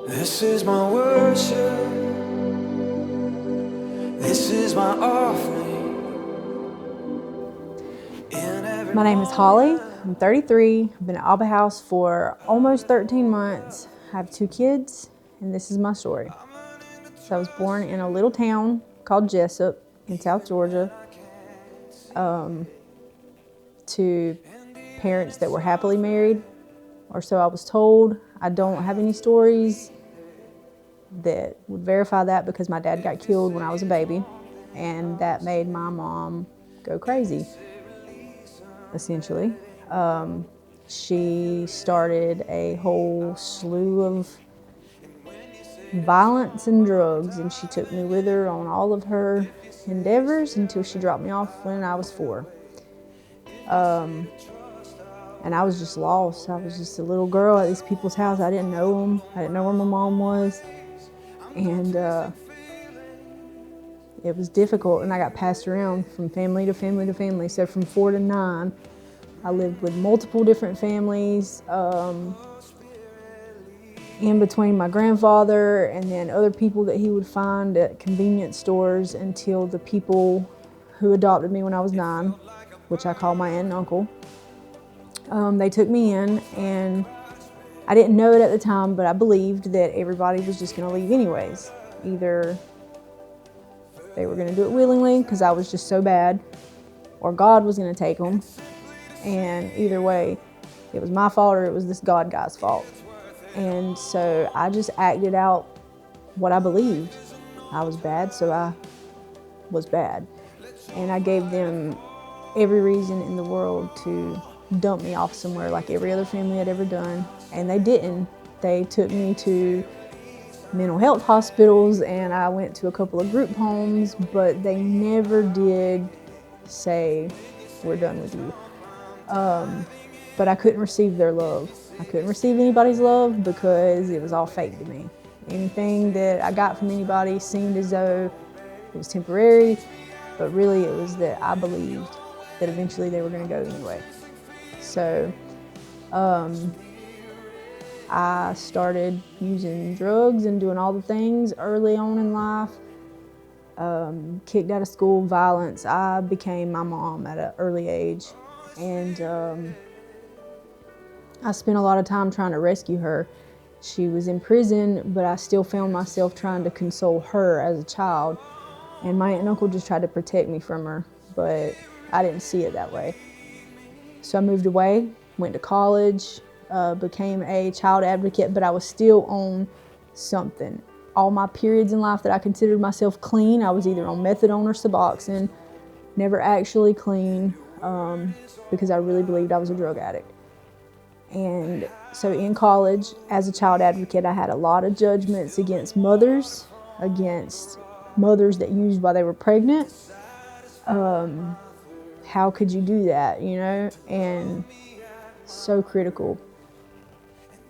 This is my worship. This is my offering. My name is Holly. I'm 33. I've been at Abba House for almost 13 months. I have 2 kids, and this is my story. So I was born in a little town called Jessup in South Georgia, to parents that were happily married, or so I was told. I don't have any stories that would verify that because my dad got killed when I was a baby, and that made my mom go crazy, essentially. She started a whole slew of violence and drugs, and she took me with her on all of her endeavors until she dropped me off when I was 4. And I was just lost. I was just a little girl at these people's house. I didn't know them. I didn't know where my mom was. And it was difficult, and I got passed around from family to family to family. So from 4 to 9, I lived with multiple different families, in between my grandfather and then other people that he would find at convenience stores, until the people who adopted me when I was 9, which I call my aunt and uncle, they took me in, and I didn't know it at the time, but I believed that everybody was just going to leave anyways. Either they were going to do it willingly because I was just so bad, or God was going to take them. And either way, it was my fault or it was this God guy's fault. And so I just acted out what I believed. I was bad, so I was bad. And I gave them every reason in the world to dump me off somewhere like every other family I'd ever done. And they didn't. They took me to mental health hospitals, and I went to a couple of group homes, but they never did say, we're done with you. But I couldn't receive their love. I couldn't receive anybody's love because it was all fake to me. Anything that I got from anybody seemed as though it was temporary, but really it was that I believed that eventually they were going to go anyway. So I started using drugs and doing all the things early on in life. Kicked out of school, violence. I became my mom at an early age. And I spent a lot of time trying to rescue her. She was in prison, but I still found myself trying to console her as a child. And my aunt and uncle just tried to protect me from her, but I didn't see it that way. So I moved away, went to college, became a child advocate, but I was still on something. All my periods in life that I considered myself clean, I was either on methadone or Suboxone, never actually clean, because I really believed I was a drug addict. And so in college, as a child advocate, I had a lot of judgments against mothers that used while they were pregnant. How could you do that, you know? And so critical.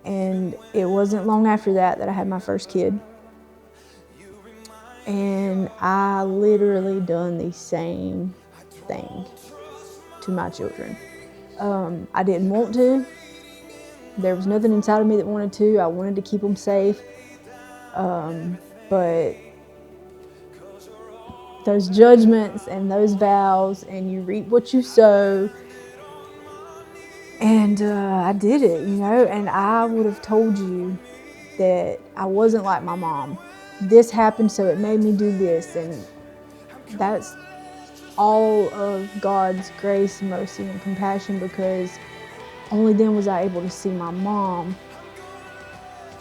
And it wasn't long after that I had my first kid. And I literally done the same thing to my children. I didn't want to. There was nothing inside of me that wanted to. I wanted to keep them safe. But those judgments and those vows, and you reap what you sow. And I did it, you know, and I would have told you that I wasn't like my mom. This happened, so it made me do this. And that's all of God's grace, mercy, and compassion, because only then was I able to see my mom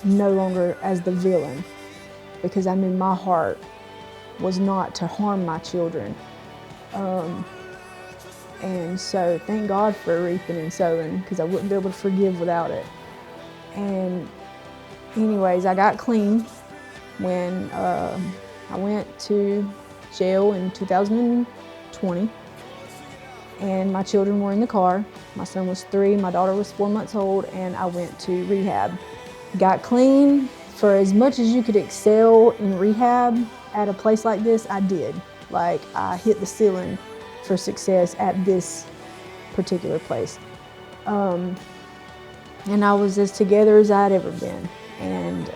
no longer as the villain, because I knew my heart was not to harm my children. And so thank God for reaping and sowing, because I wouldn't be able to forgive without it. And anyways, I got clean when I went to jail in 2020. And my children were in the car. My son was 3, my daughter was 4 months old, and I went to rehab. Got clean. For as much as you could excel in rehab at a place like this, I did. Like, I hit the ceiling for success at this particular place. And I was as together as I'd ever been. And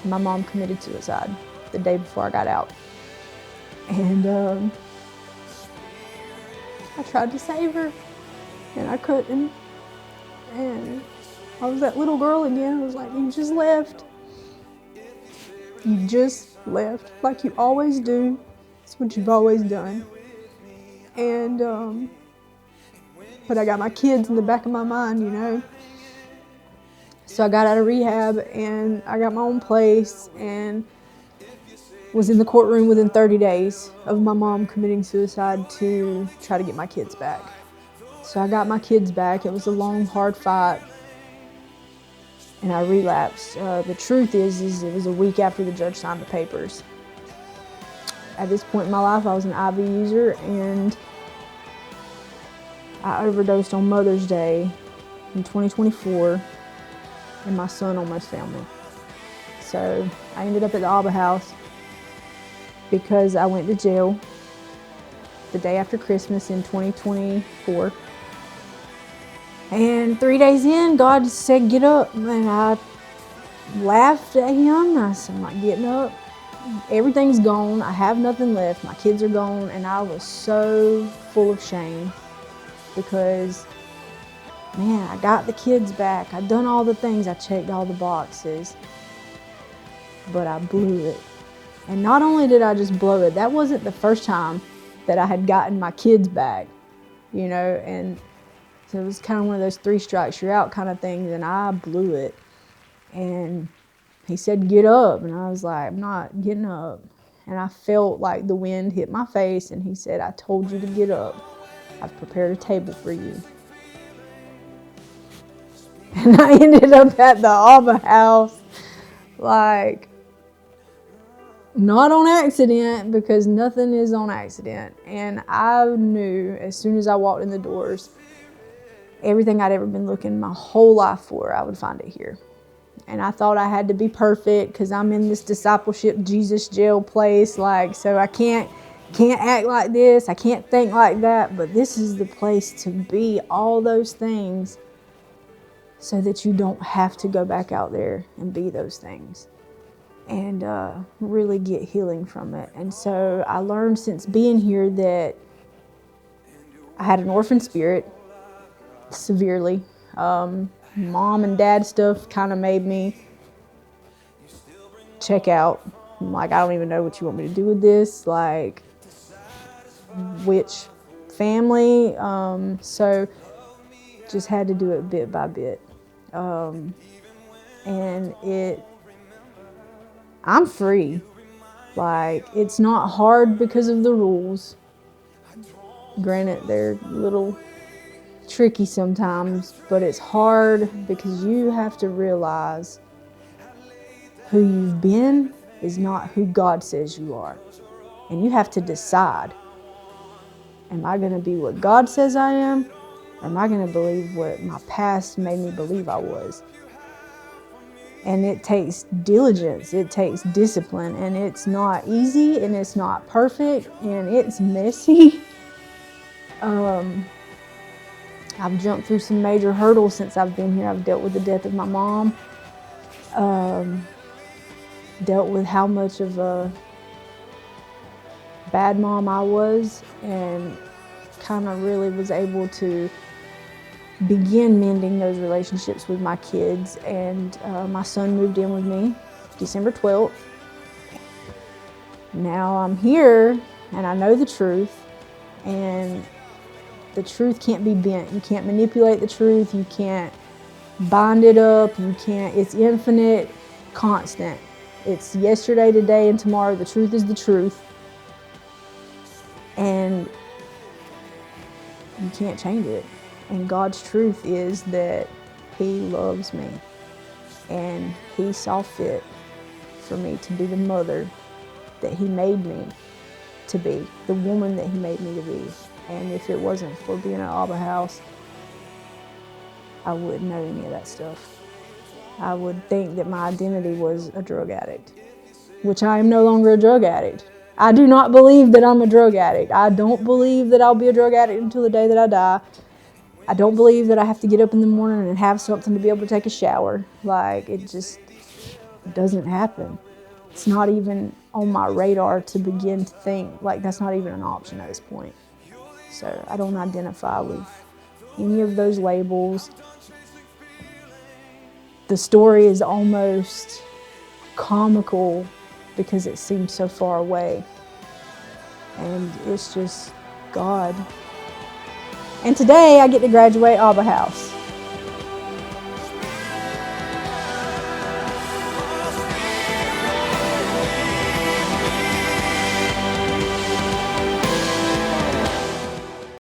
my mom committed suicide the day before I got out. And I tried to save her, and I couldn't. And I was that little girl again. I was like, you just left. You just left, like you always do. It's what you've always done. And but I got my kids in the back of my mind, you know. So I got out of rehab, and I got my own place, and was in the courtroom within 30 days of my mom committing suicide to try to get my kids back. So I got my kids back. It was a long, hard fight, and I relapsed. The truth is it was a week after the judge signed the papers. At this point in my life, I was an IV user, and I overdosed on Mother's Day in 2024, and my son almost found me. So I ended up at the Abba House because I went to jail the day after Christmas in 2024. And 3 days in, God said, get up. And I laughed at him. I said, I'm not getting up. Everything's gone. I have nothing left. My kids are gone. And I was so full of shame because, man, I got the kids back. I'd done all the things. I checked all the boxes. But I blew it. And not only did I just blow it, that wasn't the first time that I had gotten my kids back, you know, and so it was kind of one of those 3 strikes you're out kind of things, and I blew it. And he said, get up, and I was like, I'm not getting up. And I felt like the wind hit my face, and he said, I told you to get up. I've prepared a table for you. And I ended up at the Abba House, like, not on accident, because nothing is on accident. And I knew as soon as I walked in the doors, everything I'd ever been looking my whole life for, I would find it here. And I thought I had to be perfect because I'm in this discipleship Jesus jail place, like, so I can't act like this, I can't think like that, but this is the place to be all those things so that you don't have to go back out there and be those things. And really get healing from it. And so I learned since being here that I had an orphan spirit, severely. Mom and dad stuff kind of made me check out. I'm like, I don't even know what you want me to do with this, like, which family. So just had to do it bit by bit. And I'm free. Like, it's not hard because of the rules. Granted, they're a little tricky sometimes, but it's hard because you have to realize who you've been is not who God says you are. And you have to decide, am I going to be what God says I am? Or am I going to believe what my past made me believe I was? And it takes diligence, it takes discipline, and it's not easy, and it's not perfect, and it's messy. I've jumped through some major hurdles since I've been here. I've dealt with the death of my mom, dealt with how much of a bad mom I was, and kind of really was able to begin mending those relationships with my kids. And my son moved in with me December 12th. Now I'm here and I know the truth, and the truth can't be bent. You can't manipulate the truth. You can't bind it up. You can't, it's infinite, constant. It's yesterday, today, and tomorrow. The truth is the truth. And you can't change it. And God's truth is that He loves me, and He saw fit for me to be the mother that He made me to be, the woman that He made me to be. And if it wasn't for being at Abba House, I wouldn't know any of that stuff. I would think that my identity was a drug addict, which I am no longer a drug addict. I do not believe that I'm a drug addict. I don't believe that I'll be a drug addict until the day that I die. I don't believe that I have to get up in the morning and have something to be able to take a shower. Like, it just doesn't happen. It's not even on my radar to begin to think, like, that's not even an option at this point. So I don't identify with any of those labels. The story is almost comical because it seems so far away. And it's just God. And today I get to graduate Abba House.